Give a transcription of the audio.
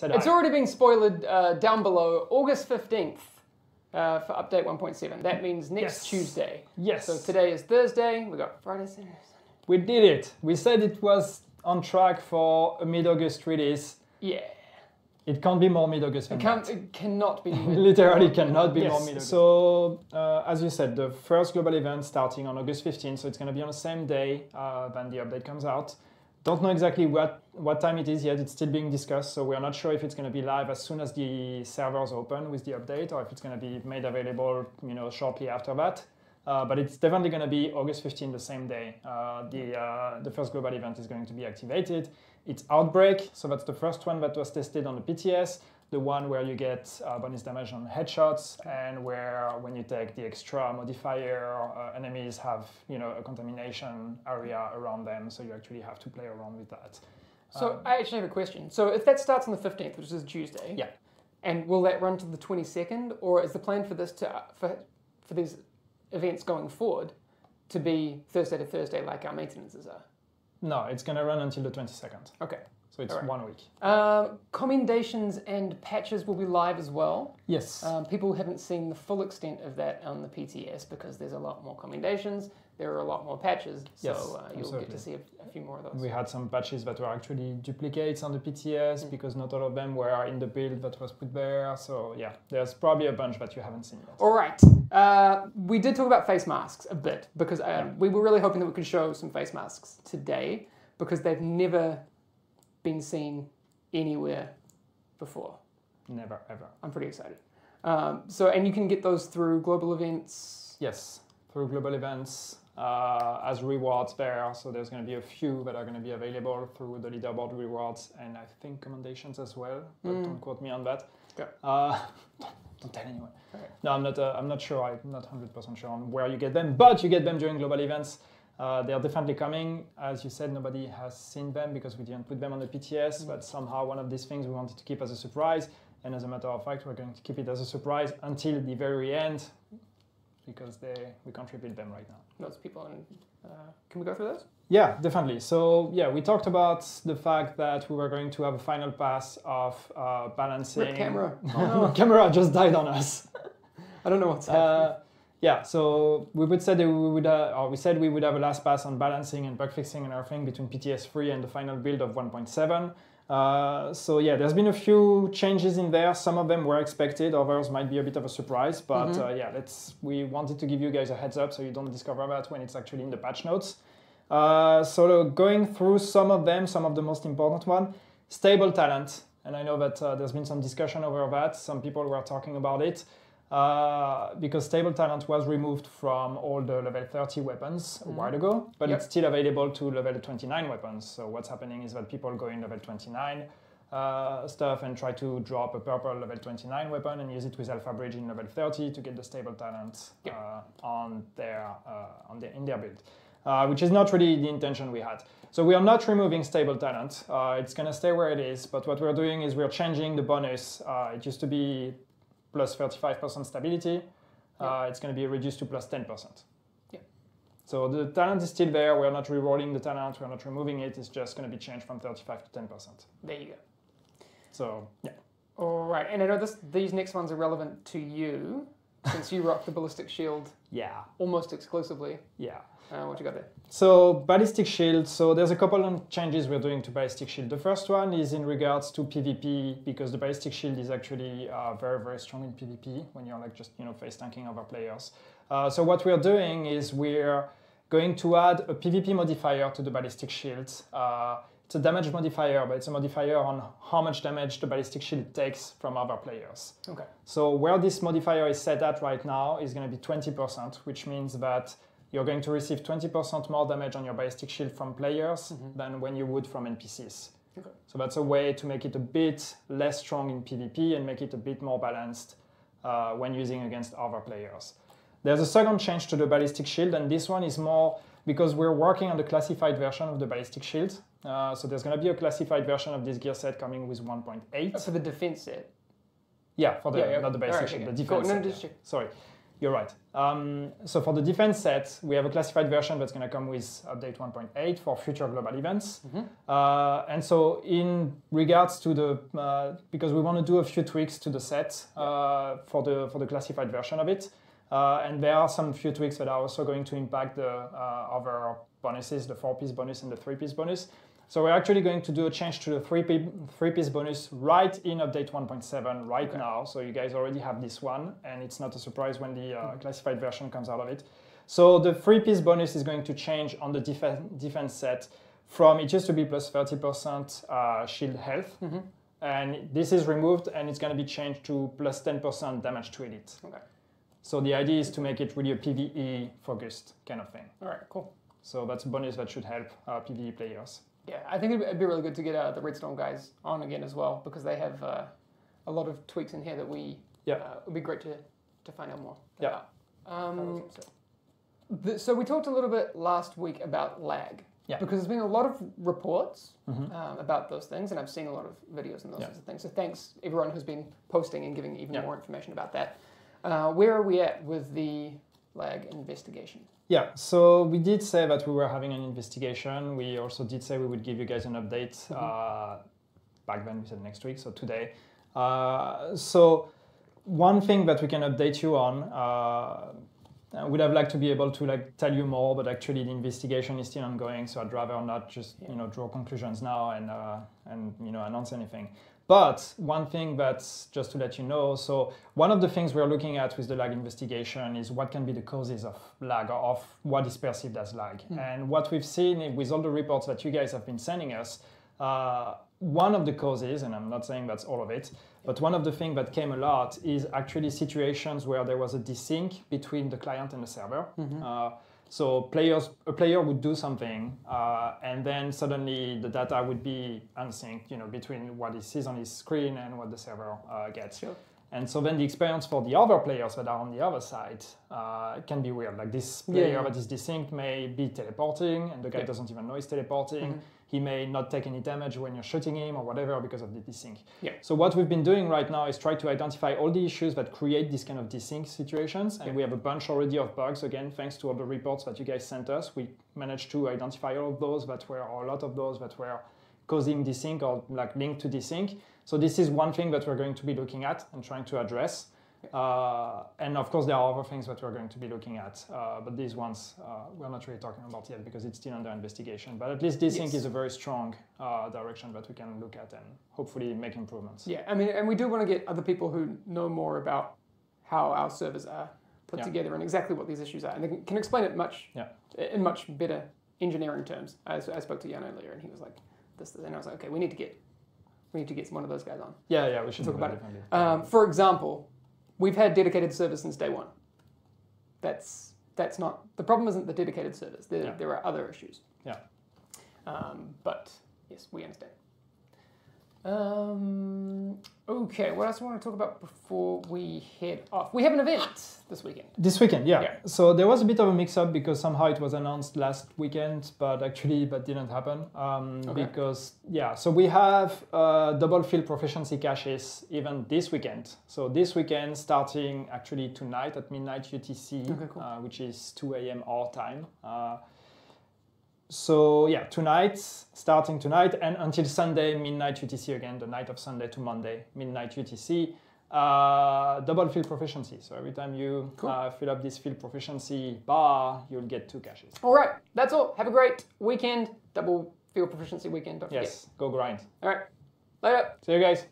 said It's hi. already been spoiled down below, August 15th for update 1.7. That means next Tuesday. Yes. So today is Thursday. We got Friday, Saturday, Sunday. We did it. We said it was on track for a mid-August release. Yeah. It can't be more mid-August than that. It cannot be. Literally cannot be more mid-August. So, as you said, the first global event starting on August 15th, so it's going to be on the same day when the update comes out. Don't know exactly what time it is yet. It's still being discussed, so we're not sure if it's going to be live as soon as the servers open with the update, or if it's going to be made available, shortly after that. But it's definitely going to be August 15th, the same day. The first global event is going to be activated. It's Outbreak, so that's the first one that was tested on the PTS, the one where you get bonus damage on headshots, and where when you take the extra modifier, enemies have a contamination area around them, so you actually have to play around with that. So I actually have a question. So if that starts on the 15th, which is Tuesday, yeah, and will that run to the 22nd, or is the plan for this for these events going forward to be Thursday to Thursday like our maintenances are? No, it's going to run until the 22nd. Okay. So it's 1 week. Commendations and patches will be live as well. Yes. People haven't seen the full extent of that on the PTS because there's a lot more commendations, there are a lot more patches, so you'll get to see a few more of those. We had some patches that were actually duplicates on the PTS because not all of them were in the build that was put there. So yeah, there's probably a bunch that you haven't seen yet. All right. We did talk about face masks a bit because we were really hoping that we could show some face masks today because they've never been seen anywhere before. Never, ever. I'm pretty excited. And you can get those through global events? Yes, through global events as rewards there. So there's going to be a few that are going to be available through the leaderboard rewards and I think commendations as well, but don't quote me on that. Okay. Don't tell anyone. Okay. No, I'm not sure. I'm not 100% sure on where you get them, but you get them during global events. They are definitely coming. As you said, nobody has seen them because we didn't put them on the PTS, but somehow one of these things we wanted to keep as a surprise. And as a matter of fact, we're going to keep it as a surprise until the very end because we can't reveal them right now. Those people, can we go through those? Yeah, definitely. So yeah, we talked about the fact that we were going to have a final pass of balancing. Rip camera. Oh, no. Camera just died on us. I don't know what's happening. Yeah, so we said we would have a last pass on balancing and bug fixing and everything between PTS 3 and the final build of 1.7. So yeah, there's been a few changes in there. Some of them were expected, others might be a bit of a surprise. But yeah, we wanted to give you guys a heads up so you don't discover that when it's actually in the patch notes. So going through some of them, some of the most important one, stable talent. And I know that there's been some discussion over that. Some people were talking about it. Because stable talent was removed from all the level 30 weapons a while ago, but it's still available to level 29 weapons. So what's happening is that people go in level 29 stuff and try to drop a purple level 29 weapon and use it with Alpha Bridge in level 30 to get the stable talent in their build, which is not really the intention we had. So we are not removing stable talent. It's going to stay where it is, but what we're doing is we're changing the bonus. It used to be plus 35% stability, it's going to be reduced to plus 10%. Yeah. So the talent is still there. We're not rewarding the talent. We're not removing it. It's just going to be changed from 35 to 10%. There you go. So, yeah. All right. And I know these next ones are relevant to you since you rock the Ballistic Shield almost exclusively. Yeah. What you got there? So Ballistic Shield, so there's a couple of changes we're doing to Ballistic Shield. The first one is in regards to PvP, because the Ballistic Shield is actually very, very strong in PvP when you're like just face tanking other players. So what we're doing is we're going to add a PvP modifier to the Ballistic Shield. It's a damage modifier, but it's a modifier on how much damage the Ballistic Shield takes from other players. Okay. So where this modifier is set at right now is going to be 20%, which means that you're going to receive 20% more damage on your Ballistic Shield from players than when you would from NPCs. Okay. So that's a way to make it a bit less strong in PvP and make it a bit more balanced when using against other players. There's a second change to the Ballistic Shield, and this one is more because we're working on the classified version of the Ballistic Shield. So there's going to be a classified version of this gear set coming with 1.8. For the defense set? Yeah, for the not the Ballistic Shield, the defense set. Sorry. You're right. So for the defense set, we have a classified version that's going to come with update 1.8 for future global events. And so in regards to the, because we want to do a few tweaks to the set for the classified version of it. And there are some few tweaks that are also going to impact the other bonuses, the 4-piece bonus and the 3-piece bonus. So we're actually going to do a change to the 3-piece bonus right in update 1.7 now. So you guys already have this one, and it's not a surprise when the classified version comes out of it. So the 3-piece bonus is going to change on the defense set from, it used to be plus 30% shield health. And this is removed, and it's going to be changed to plus 10% damage to elite. So the idea is to make it really a PvE focused kind of thing. All right, cool. So that's a bonus that should help PvE players. Yeah, I think it'd be really good to get the Redstone guys on again as well, because they have a lot of tweaks in here that we would be great to find out more about. So we talked a little bit last week about lag, because there's been a lot of reports about those things, and I've seen a lot of videos and those sorts of things. So thanks everyone who's been posting and giving even more information about that. Where are we at with the lag investigation? Yeah, so we did say that we were having an investigation. We also did say we would give you guys an update. Back then we said next week, so today. So one thing that we can update you on, I would have liked to be able to tell you more, but actually the investigation is still ongoing. So I'd rather not just draw conclusions now and announce anything. But one thing that's just to let you know, so one of the things we're looking at with the lag investigation is what can be the causes of lag, or of what is perceived as lag. And what we've seen with all the reports that you guys have been sending us, one of the causes, and I'm not saying that's all of it, but one of the things that came a lot is actually situations where there was a desync between the client and the server. So a player would do something, and then suddenly the data would be unsynced, between what he sees on his screen and what the server gets. And so then the experience for the other players that are on the other side can be weird. Like this player that is desynced may be teleporting, and the guy doesn't even know he's teleporting. He may not take any damage when you're shooting him or whatever because of the desync. So what we've been doing right now is try to identify all the issues that create these kind of desync situations. And we have a bunch already of bugs, again, thanks to all the reports that you guys sent us. We managed to identify all of those that were, or a lot of those that were causing desync or linked to desync. So this is one thing that we're going to be looking at and trying to address. And of course, there are other things that we're going to be looking at, but these ones we're not really talking about yet because it's still under investigation. But at least desync is a very strong direction that we can look at and hopefully make improvements. Yeah, I mean, and we do want to get other people who know more about how our servers are put together and exactly what these issues are, and they can explain it in much better engineering terms. I spoke to Jan earlier, and he was like, "This," and I was like, "Okay, we need to get one of those guys on." Yeah, we should talk about it. For example. We've had dedicated servers since day one. That's not, the problem isn't the dedicated servers. There are other issues. But yes, we understand. Okay, what else do I want to talk about before we head off? We have an event this weekend. This weekend, yeah. So there was a bit of a mix-up because somehow it was announced last weekend, but actually that didn't happen. Because, so we have double field proficiency caches even this weekend. So this weekend, starting actually tonight at midnight UTC, which is 2 a.m. our time. So starting tonight and until Sunday, midnight UTC again, the night of Sunday to Monday, midnight UTC, double field proficiency. So every time you fill up this field proficiency bar, you'll get 2 caches. All right, that's all. Have a great weekend, double field proficiency weekend. Don't forget. Yes, go grind. All right, later. See you guys.